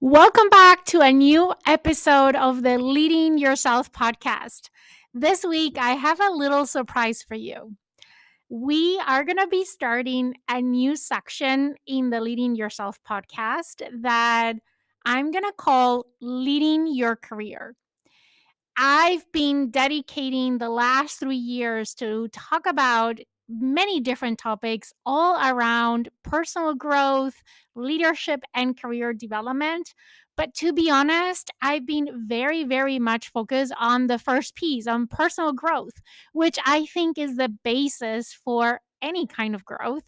Welcome back to a new episode of the Leading Yourself podcast. This week, I have a little surprise for you. We are going to be starting a new section in the Leading Yourself podcast that I'm going to call Leading Your Career. I've been dedicating the last 3 years to talk about many different topics all around personal growth, leadership, and career development. But to be honest, I've been very, very much focused on the first piece, on personal growth, which I think is the basis for any kind of growth.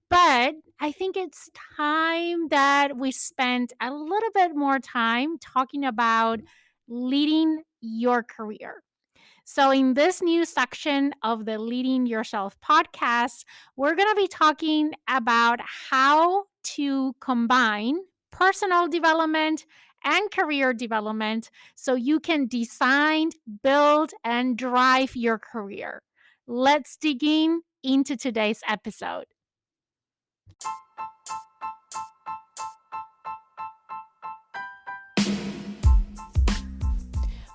But I think it's time that we spend a little bit more time talking about leading your career. So, in this new section of the Leading Yourself podcast, we're going to be talking about how to combine personal development and career development so you can design, build, and drive your career. Let's dig into today's episode.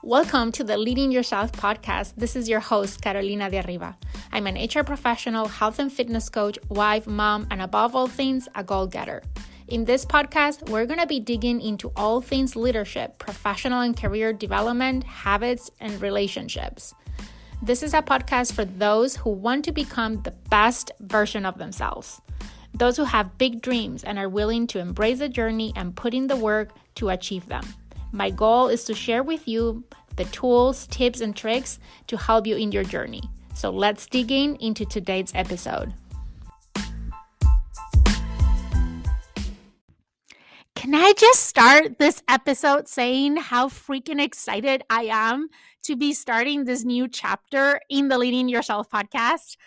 Welcome to the Leading Yourself podcast. This is your host, Carolina de Arriba. I'm an HR professional, health and fitness coach, wife, mom, and above all things, a goal-getter. In this podcast, we're going to be digging into all things leadership, professional and career development, habits, and relationships. This is a podcast for those who want to become the best version of themselves. Those who have big dreams and are willing to embrace the journey and put in the work to achieve them. My goal is to share with you the tools, tips, and tricks to help you in your journey. So let's dig into today's episode. Can I just start this episode saying how freaking excited I am to be starting this new chapter in the Leading Yourself podcast?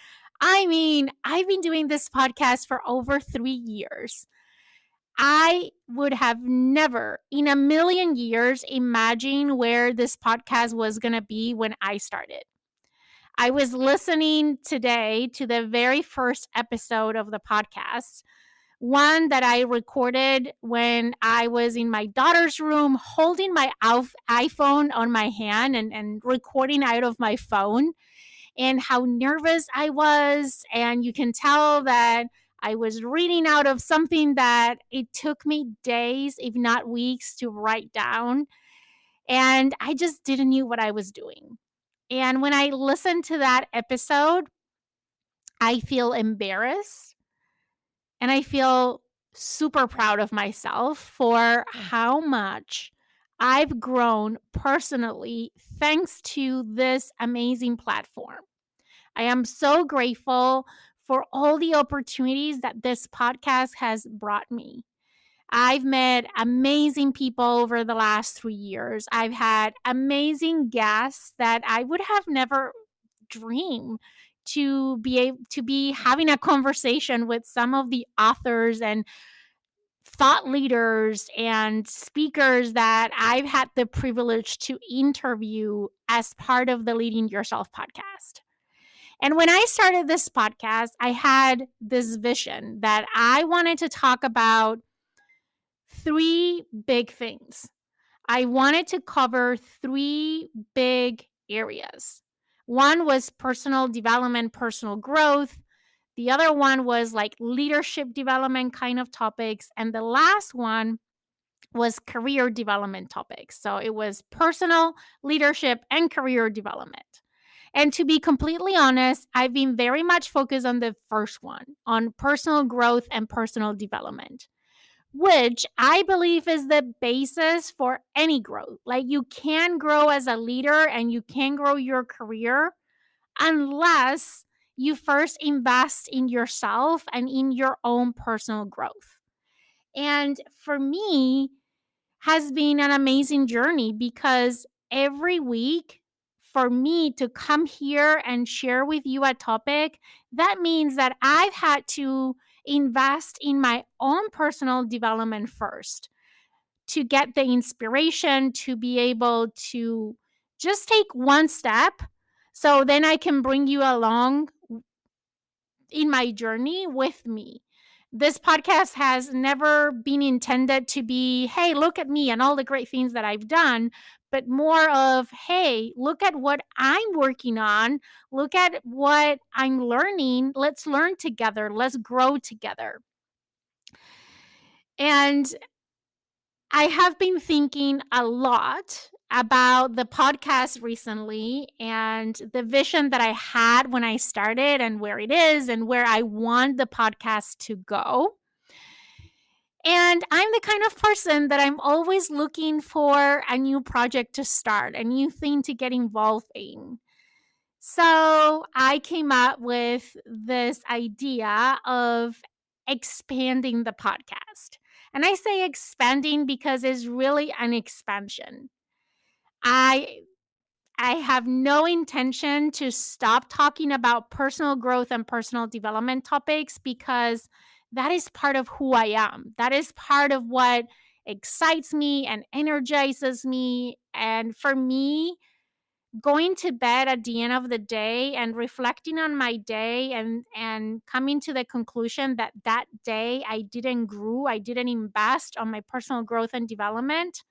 I mean, I've been doing this podcast for over 3 years. I would have never in a million years imagined where this podcast was going to be when I started. I was listening today to the very first episode of the podcast, one that I recorded when I was in my daughter's room holding my iPhone on my hand and recording out of my phone, and how nervous I was. And you can tell that I was reading out of something that it took me days, if not weeks, to write down. And I just didn't know what I was doing. And when I listened to that episode, I feel embarrassed and I feel super proud of myself for how much I've grown personally thanks to this amazing platform. I am so grateful for all the opportunities that this podcast has brought me. I've met amazing people over the last 3 years. I've had amazing guests that I would have never dreamed to be having a conversation with some of the authors and thought leaders and speakers that I've had the privilege to interview as part of the Leading Yourself podcast. And when I started this podcast, I had this vision that I wanted to talk about 3 big things. I wanted to cover 3 big areas. One was personal development, personal growth. The other one was like leadership development kind of topics. And the last one was career development topics. So it was personal, leadership, and career development. And to be completely honest, I've been very much focused on the first one, on personal growth and personal development, which I believe is the basis for any growth. Like you can grow as a leader and you can grow your career unless you first invest in yourself and in your own personal growth. And for me, has been an amazing journey because every week for me to come here and share with you a topic, that means that I've had to invest in my own personal development first to get the inspiration to be able to just take one step so then I can bring you along in my journey with me. This podcast has never been intended to be, hey, look at me and all the great things that I've done, but more of, hey, look at what I'm working on. Look at what I'm learning. Let's learn together. Let's grow together. And I have been thinking a lot about the podcast recently and the vision that I had when I started and where it is and where I want the podcast to go. And I'm the kind of person that I'm always looking for a new project to start, a new thing to get involved in. So I came up with this idea of expanding the podcast. And I say expanding because it's really an expansion. I I have no intention to stop talking about personal growth and personal development topics because that is part of who I am. That is part of what excites me and energizes me. And for me, going to bed at the end of the day and reflecting on my day and coming to the conclusion that that day I didn't grow, I didn't invest on my personal growth and development,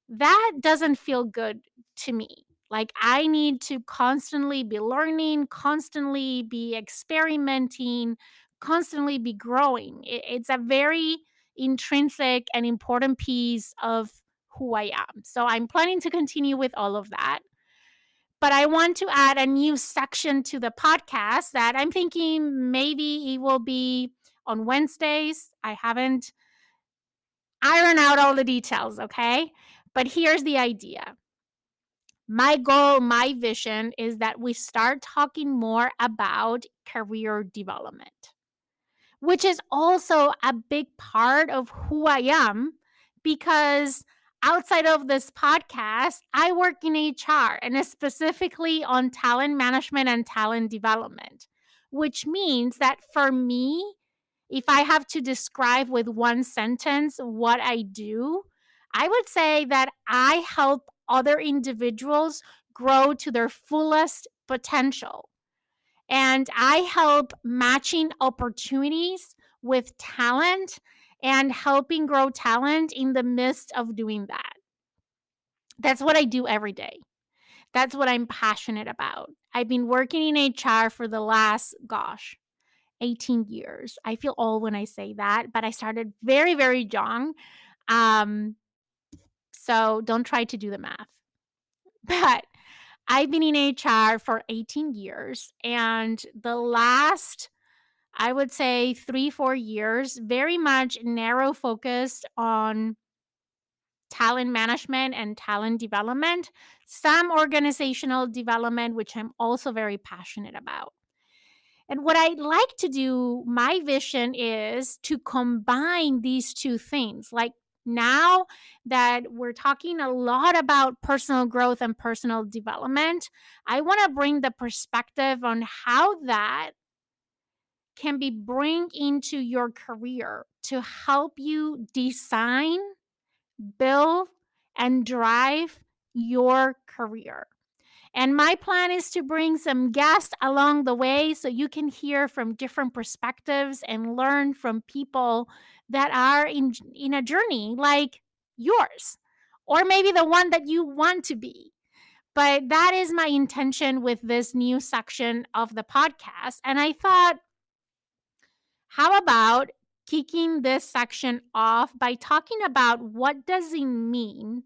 that doesn't feel good to me. Like, I need to constantly be learning, constantly be experimenting, constantly be growing. It's a very intrinsic and important piece of who I am. So I'm planning to continue with all of that. But I want to add a new section to the podcast that I'm thinking maybe it will be on Wednesdays. I haven't ironed out all the details, okay? But here's the idea. My goal, my vision is that we start talking more about career development, which is also a big part of who I am because outside of this podcast, I work in HR and specifically on talent management and talent development, which means that for me, if I have to describe with one sentence what I do, I would say that I help other individuals grow to their fullest potential. And I help matching opportunities with talent and helping grow talent in the midst of doing that. That's what I do every day. That's what I'm passionate about. I've been working in HR for the last, 18 years. I feel old when I say that, but I started very, very young. Um, so don't try to do the math. But I've been in HR for 18 years, and the last, I would say, 3, 4 years, very much narrow focused on talent management and talent development, some organizational development, which I'm also very passionate about. And what I'd like to do, my vision is to combine these two things. Like, now that we're talking a lot about personal growth and personal development, I want to bring the perspective on how that can be bring into your career to help you design, build, and drive your career. And my plan is to bring some guests along the way so you can hear from different perspectives and learn from people that are in a journey like yours, or maybe the one that you want to be. But that is my intention with this new section of the podcast. And I thought, how about kicking this section off by talking about what does it mean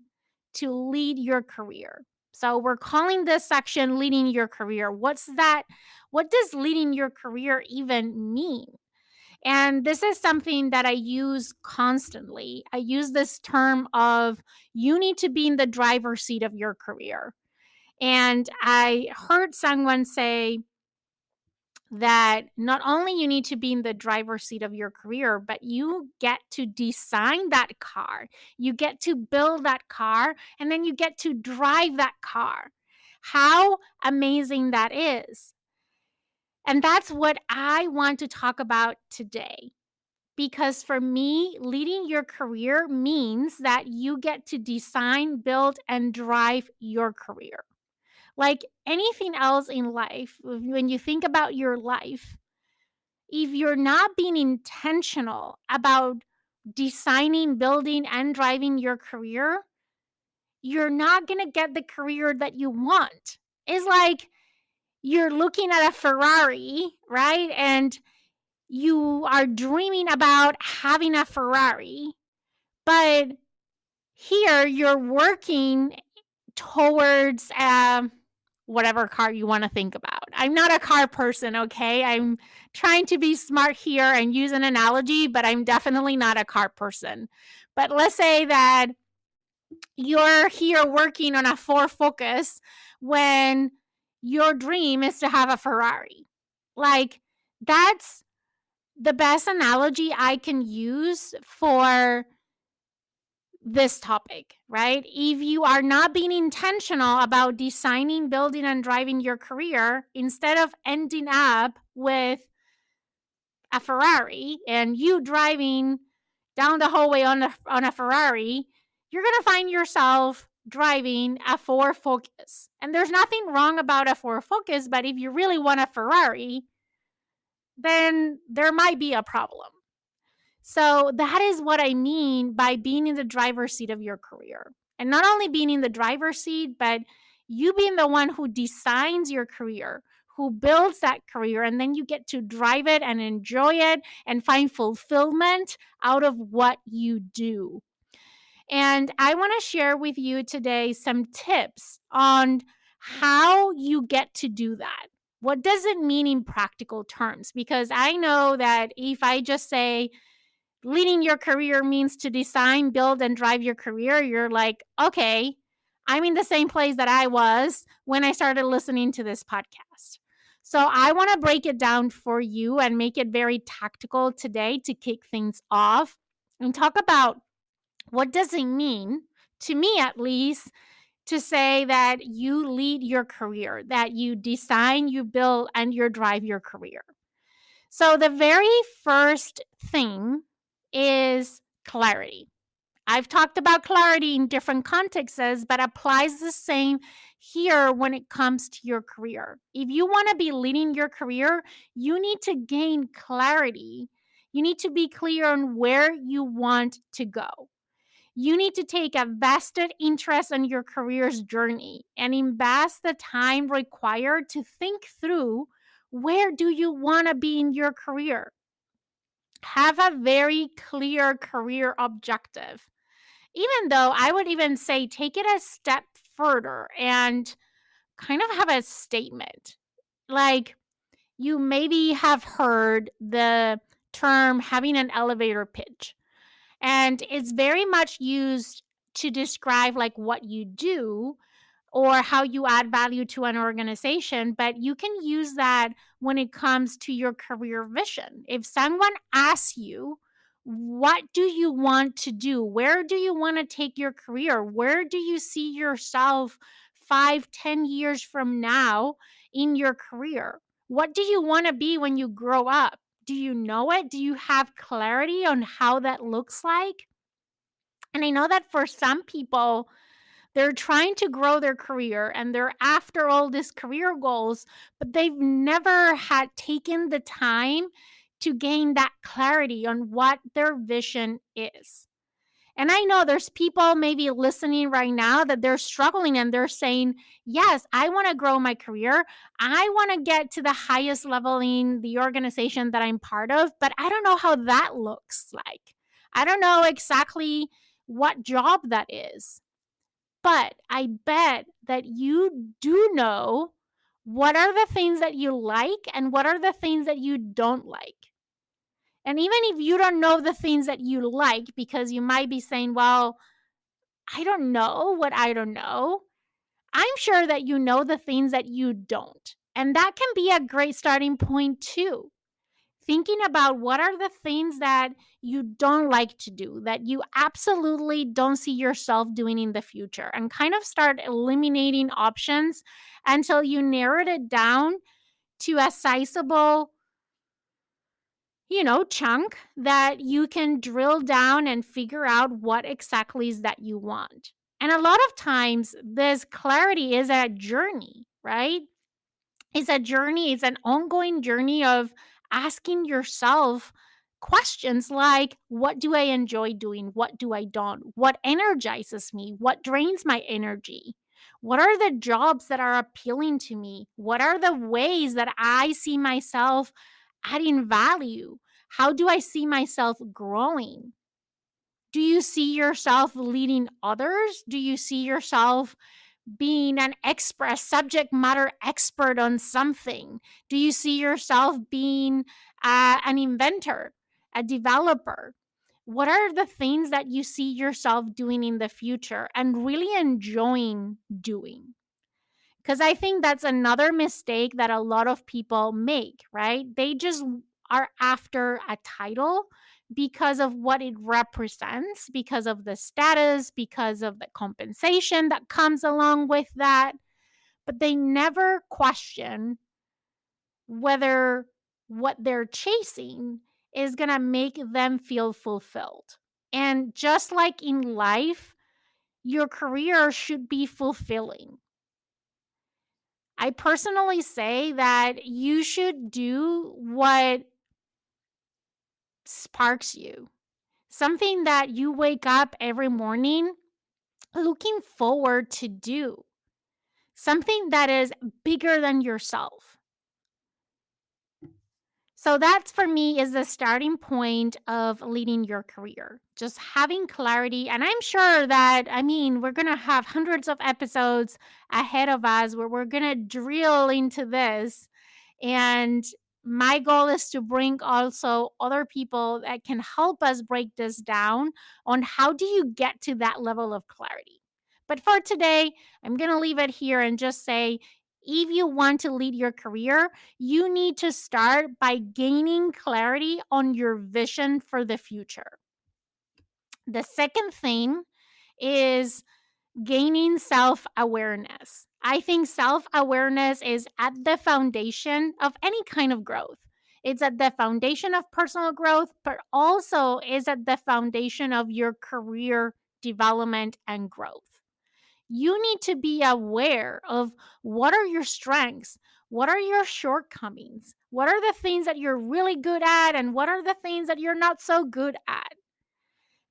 to lead your career? So we're calling this section leading your career. What's that? What does leading your career even mean? And this is something that I use constantly. I use this term of you need to be in the driver's seat of your career. And I heard someone say, that not only you need to be in the driver's seat of your career, but you get to design that car. You get to build that car, and then you get to drive that car. How amazing that is. And that's what I want to talk about today. Because for me, leading your career means that you get to design, build, and drive your career. Like anything else in life, when you think about your life, if you're not being intentional about designing, building, and driving your career, you're not going to get the career that you want. It's like you're looking at a Ferrari, right? And you are dreaming about having a Ferrari, but here you're working towards whatever car you want to think about. I'm not a car person, okay? I'm trying to be smart here and use an analogy, but I'm definitely not a car person. But let's say that you're here working on a Ford Focus when your dream is to have a Ferrari. Like, that's the best analogy I can use for this topic, right? If you are not being intentional about designing, building, and driving your career, instead of ending up with a Ferrari and you driving down the hallway on a Ferrari, you're going to find yourself driving a Ford Focus. And there's nothing wrong about a Ford Focus, but if you really want a Ferrari, then there might be a problem. So that is what I mean by being in the driver's seat of your career. And not only being in the driver's seat, but you being the one who designs your career, who builds that career, and then you get to drive it and enjoy it and find fulfillment out of what you do. And I want to share with you today some tips on how you get to do that. What does it mean in practical terms? Because I know that if I just say, leading your career means to design, build, and drive your career, you're like, okay, I'm in the same place that I was when I started listening to this podcast. So I want to break it down for you and make it very tactical today to kick things off and talk about what does it mean, to me at least, to say that you lead your career, that you design, you build, and you drive your career. So the very first thing is clarity. I've talked about clarity in different contexts, but applies the same here when it comes to your career. If you want to be leading your career, you need to gain clarity. You need to be clear on where you want to go. You need to take a vested interest in your career's journey and invest the time required to think through where do you want to be in your career. Have a very clear career objective. Even though I would even say take it a step further and kind of have a statement. Like, you maybe have heard the term having an elevator pitch. And it's very much used to describe like what you do or how you add value to an organization, but you can use that when it comes to your career vision. If someone asks you, what do you want to do? Where do you want to take your career? Where do you see yourself 5, 10 years from now in your career? What do you want to be when you grow up? Do you know it? Do you have clarity on how that looks like? And I know that for some people, they're trying to grow their career and they're after all these career goals, but they've never had taken the time to gain that clarity on what their vision is. And I know there's people maybe listening right now that they're struggling and they're saying, yes, I want to grow my career. I want to get to the highest level in the organization that I'm part of, but I don't know how that looks like. I don't know exactly what job that is. But I bet that you do know what are the things that you like and what are the things that you don't like. And even if you don't know the things that you like, because you might be saying, well, I don't know what I don't know, I'm sure that you know the things that you don't. And that can be a great starting point too. Thinking about what are the things that you don't like to do, that you absolutely don't see yourself doing in the future, and kind of start eliminating options until you narrowed it down to a sizable, chunk that you can drill down and figure out what exactly is that you want. And a lot of times, this clarity is a journey, right? It's a journey, it's an ongoing journey of asking yourself questions like, what do I enjoy doing? What do I don't? What energizes me? What drains my energy? What are the jobs that are appealing to me? What are the ways that I see myself adding value? How do I see myself growing? Do you see yourself leading others? Do you see yourself being an expert, subject matter expert on something? Do you see yourself being an inventor, a developer? What are the things that you see yourself doing in the future and really enjoying doing? Because I think that's another mistake that a lot of people make, right? They just are after a title because of what it represents, because of the status, because of the compensation that comes along with that. But they never question whether what they're chasing is going to make them feel fulfilled. And just like in life, your career should be fulfilling. I personally say that you should do what sparks you, something that you wake up every morning looking forward to do, something that is bigger than yourself. So that's for me is the starting point of leading your career. Just having clarity. And I'm sure that, I mean, we're going to have hundreds of episodes ahead of us where we're going to drill into this. And my goal is to bring also other people that can help us break this down on how do you get to that level of clarity. But for today, I'm going to leave it here and just say if you want to lead your career, you need to start by gaining clarity on your vision for the future. The second thing is gaining self awareness. I think self awareness is at the foundation of any kind of growth. It's at the foundation of personal growth, but also is at the foundation of your career development and growth. You need to be aware of what are your strengths, what are your shortcomings, what are the things that you're really good at, and what are the things that you're not so good at.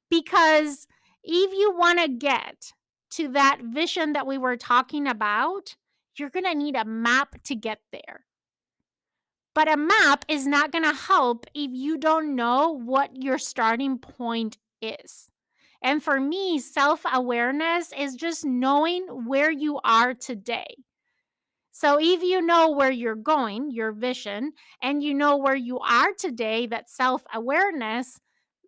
Because if you want to get to that vision that we were talking about, you're going to need a map to get there. But a map is not going to help if you don't know what your starting point is. And for me, self awareness is just knowing where you are today. So if you know where you're going, your vision, and you know where you are today, that self awareness,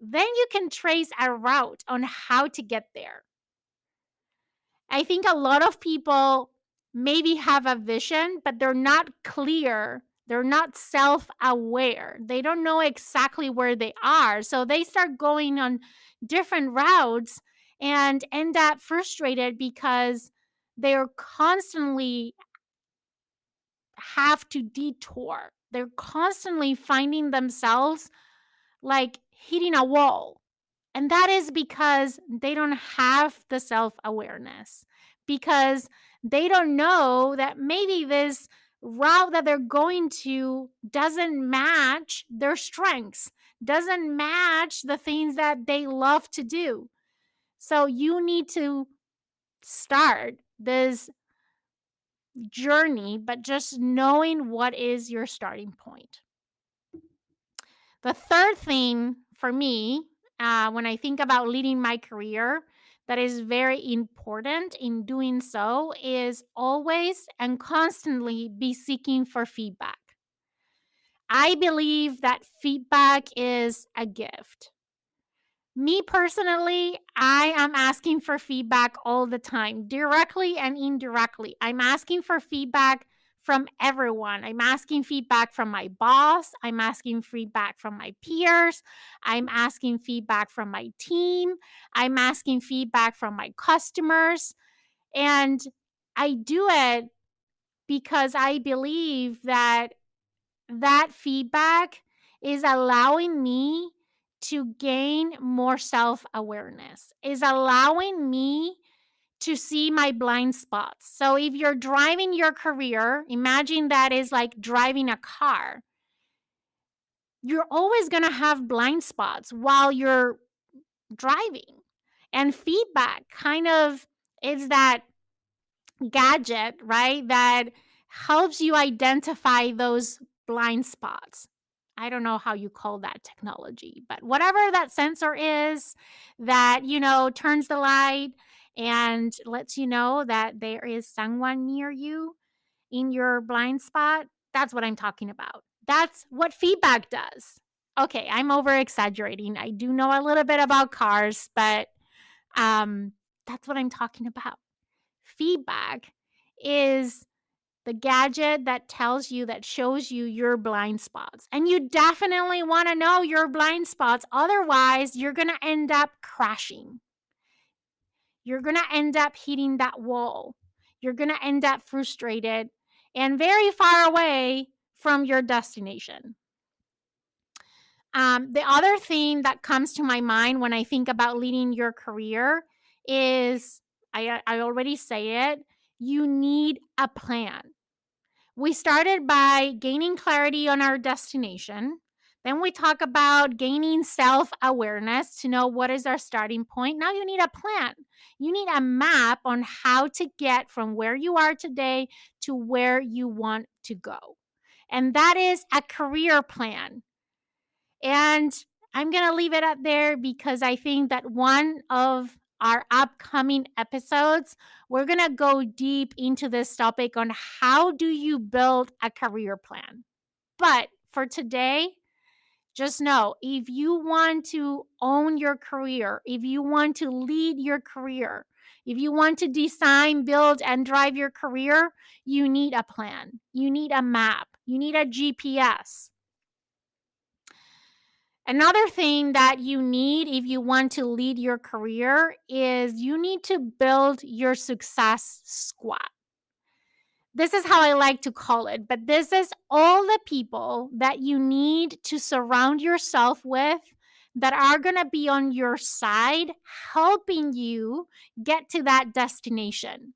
then you can trace a route on how to get there. I think a lot of people maybe have a vision, but they're not clear. They're not self aware. They don't know exactly where they are. So they start going on different routes and end up frustrated because they're constantly have to detour. They're constantly finding themselves like hitting a wall. And that is because they don't have the self awareness, because they don't know that maybe this route that they're going to doesn't match their strengths, doesn't match the things that they love to do. So you need to start this journey, but just knowing what is your starting point. The third thing for me, when I think about leading my career, that is very important in doing so is always and constantly be seeking for feedback. I believe that feedback is a gift. Me personally, I am asking for feedback all the time, directly and indirectly. I'm asking for feedback from everyone. I'm asking feedback from my boss. I'm asking feedback from my peers. I'm asking feedback from my team. I'm asking feedback from my customers. And I do it because I believe that that feedback is allowing me to gain more self awareness, is allowing me to see my blind spots. So if you're driving your career, imagine that is like driving a car. You're always going to have blind spots while you're driving. And feedback kind of is that gadget, right? That helps you identify those blind spots. I don't know how you call that technology, but whatever that sensor is that, turns the light and lets you know that there is someone near you in your blind spot, that's what I'm talking about. That's what feedback does. Okay, I'm over exaggerating. I do know a little bit about cars, but um, that's what I'm talking about. Feedback is the gadget that tells you, that shows you your blind spots. And you definitely want to know your blind spots. Otherwise, you're going to end up crashing. You're going to end up hitting that wall. You're going to end up frustrated and very far away from your destination. The other thing that comes to my mind when I think about leading your career is I already say it, you need a plan. We started by gaining clarity on our destination. Then we talk about gaining self awareness to know what is our starting point. Now you need a plan. You need a map on how to get from where you are today to where you want to go. And that is a career plan. And I'm going to leave it up there because I think that one of our upcoming episodes, we're going to go deep into this topic on how do you build a career plan. But for today, just know if you want to own your career, if you want to lead your career, if you want to design, build, and drive your career, you need a plan. You need a map. You need a GPS. Another thing that you need if you want to lead your career is you need to build your success squad. This is how I like to call it, but this is all the people that you need to surround yourself with that are going to be on your side, helping you get to that destination.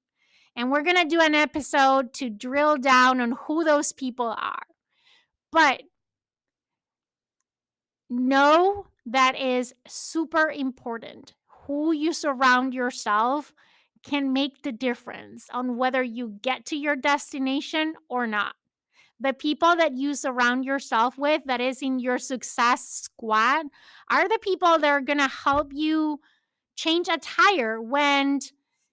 And we're going to do an episode to drill down on who those people are. But know that is super important. Who you surround yourself can make the difference on whether you get to your destination or not. The people that you surround yourself with, that is in your success squad, are the people that are going to help you change a tire when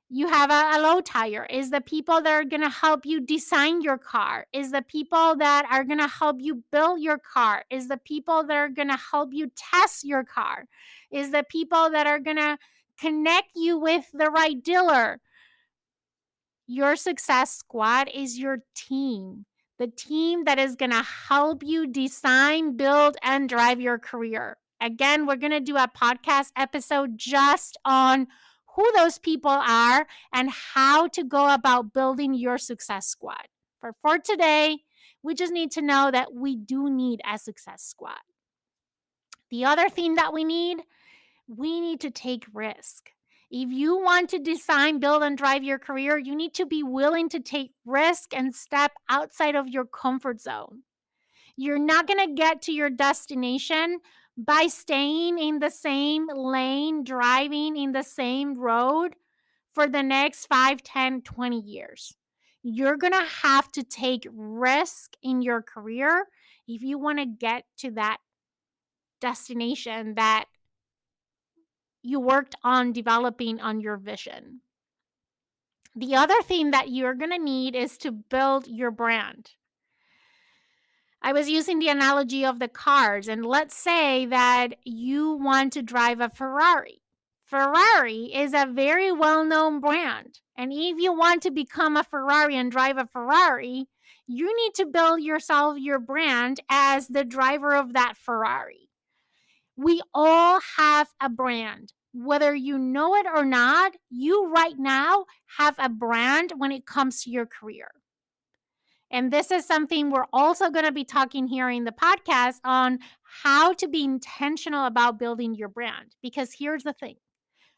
you have a low tire, is the people that are going to help you design your car, is the people that are going to help you build your car, is the people that are going to help you test your car, is the people that are going to connect you with the right dealer. Your success squad is your team, the team that is going to help you design, build, and drive your career. Again, we're going to do a podcast episode just on who those people are and how to go about building your success squad. For today, we just need to know that we do need a success squad. The other thing that we need to take risk. If you want to design, build, and drive your career, you need to be willing to take risk and step outside of your comfort zone. You're not going to get to your destination by staying in the same lane, driving in the same road for the next 5, 10, 20 years. You're going to have to take risk in your career if you want to get to that destination that you worked on developing on your vision. The other thing that you're going to need is to build your brand. I was using the analogy of the cars, and let's say that you want to drive a Ferrari. Ferrari is a very well-known brand. And if you want to become a Ferrari and drive a Ferrari, you need to build yourself your brand as the driver of that Ferrari. We all have a brand. Whether you know it or not, you right now have a brand when it comes to your career. And this is something we're also going to be talking here in the podcast on how to be intentional about building your brand. Because here's the thing,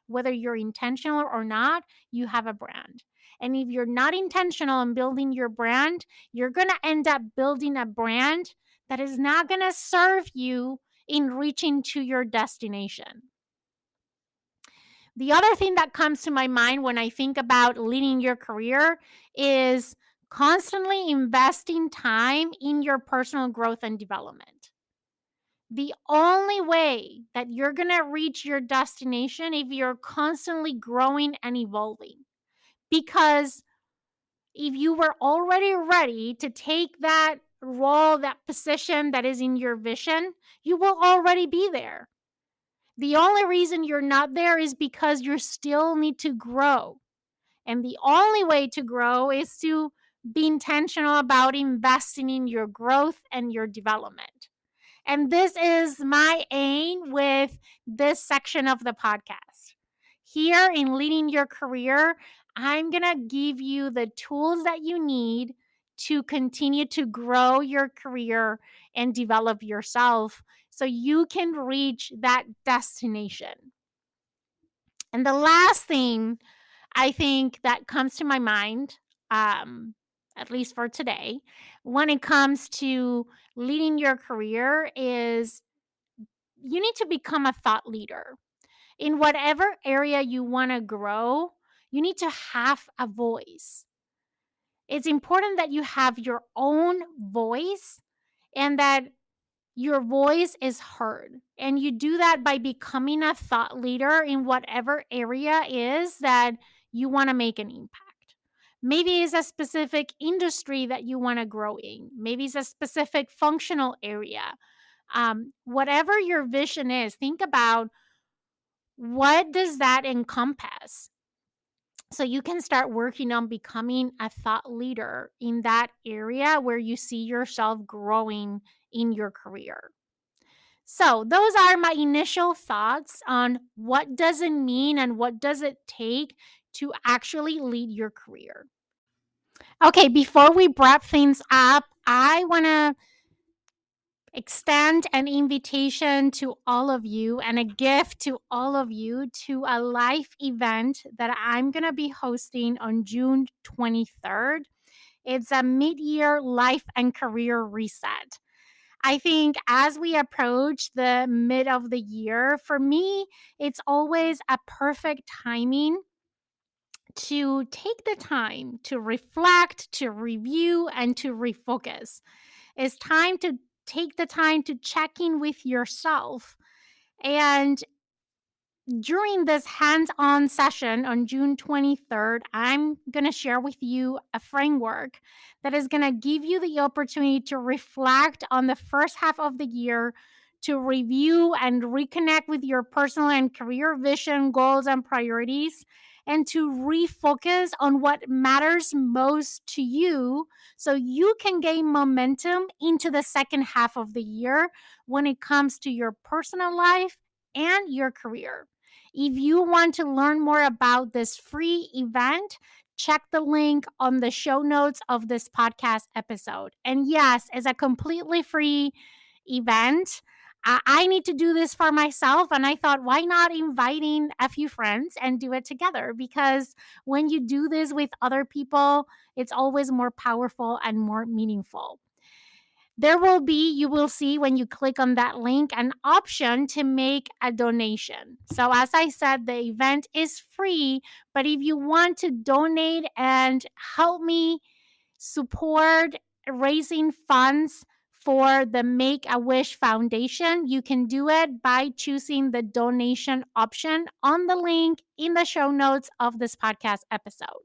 whether you're intentional or not, you have a brand. And if you're not intentional in building your brand, you're going to end up building a brand that is not going to serve you in reaching to your destination. The other thing that comes to my mind when I think about leading your career is constantly investing time in your personal growth and development. The only way that you're going to reach your destination if you're constantly growing and evolving. Because if you were already ready to take that role, that position that is in your vision, you will already be there. The only reason you're not there is because you still need to grow. And the only way to grow is to be intentional about investing in your growth and your development. And this is my aim with this section of the podcast. Here in Leading Your Career, I'm going to give you the tools that you need to continue to grow your career and develop yourself so you can reach that destination. And the last thing I think that comes to my mind, at least for today, when it comes to leading your career is you need to become a thought leader. In whatever area you want to grow, you need to have a voice. It's important that you have your own voice and that your voice is heard. And you do that by becoming a thought leader in whatever area is that you want to make an impact. Maybe it's a specific industry that you want to grow in. Maybe it's a specific functional area. Whatever your vision is, think about what does that encompass? So you can start working on becoming a thought leader in that area where you see yourself growing in your career. So those are my initial thoughts on what does it mean and what does it take to actually lead your career. Okay, before we wrap things up, I want to extend an invitation to all of you and a gift to all of you to a live event that I'm going to be hosting on June 23rd. It's a mid-year life and career reset. I think as we approach the mid of the year, for me, it's always a perfect timing to take the time to reflect, to review, and to refocus. It's time to take the time to check in with yourself. And during this hands on session on June 23rd, I'm going to share with you a framework that is going to give you the opportunity to reflect on the first half of the year, to review and reconnect with your personal and career vision, goals, and priorities, and to refocus on what matters most to you so you can gain momentum into the second half of the year when it comes to your personal life and your career. If you want to learn more about this free event, check the link on the show notes of this podcast episode. And yes, it's a completely free event. I need to do this for myself. And I thought, why not inviting a few friends and do it together? Because when you do this with other people, it's always more powerful and more meaningful. You will see when you click on that link, an option to make a donation. So, as I said, the event is free, but if you want to donate and help me support raising funds for the Make a Wish Foundation, you can do it by choosing the donation option on the link in the show notes of this podcast episode.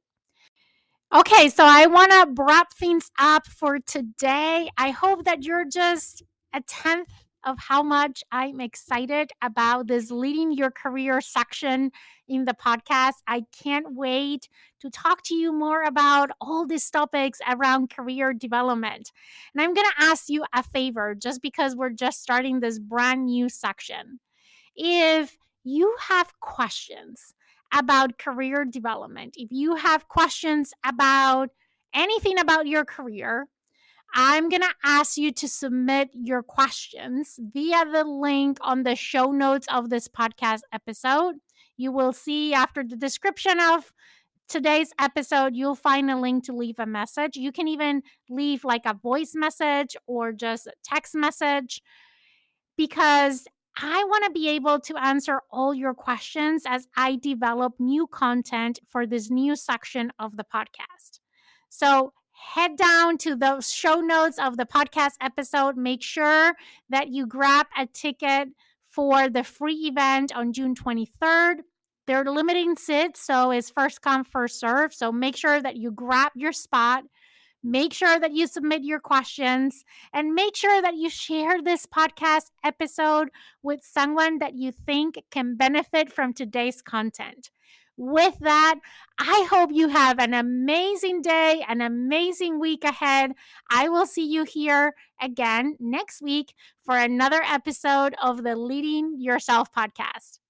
Okay, so I want to wrap things up for today. I hope that you're just a tenth of how much I'm excited about this leading your career section in the podcast. I can't wait to talk to you more about all these topics around career development. And I'm going to ask you a favor just because we're just starting this brand new section. If you have questions about career development, if you have questions about anything about your career, I'm going to ask you to submit your questions via the link on the show notes of this podcast episode. You will see after the description of today's episode, you'll find a link to leave a message. You can even leave like a voice message or just a text message because I want to be able to answer all your questions as I develop new content for this new section of the podcast. So head down to those show notes of the podcast episode. Make sure that you grab a ticket for the free event on June 23rd. They're limiting seats, so it's first come, first serve. So make sure that you grab your spot. Make sure that you submit your questions and make sure that you share this podcast episode with someone that you think can benefit from today's content. With that, I hope you have an amazing day, an amazing week ahead. I will see you here again next week for another episode of the Leading Yourself podcast.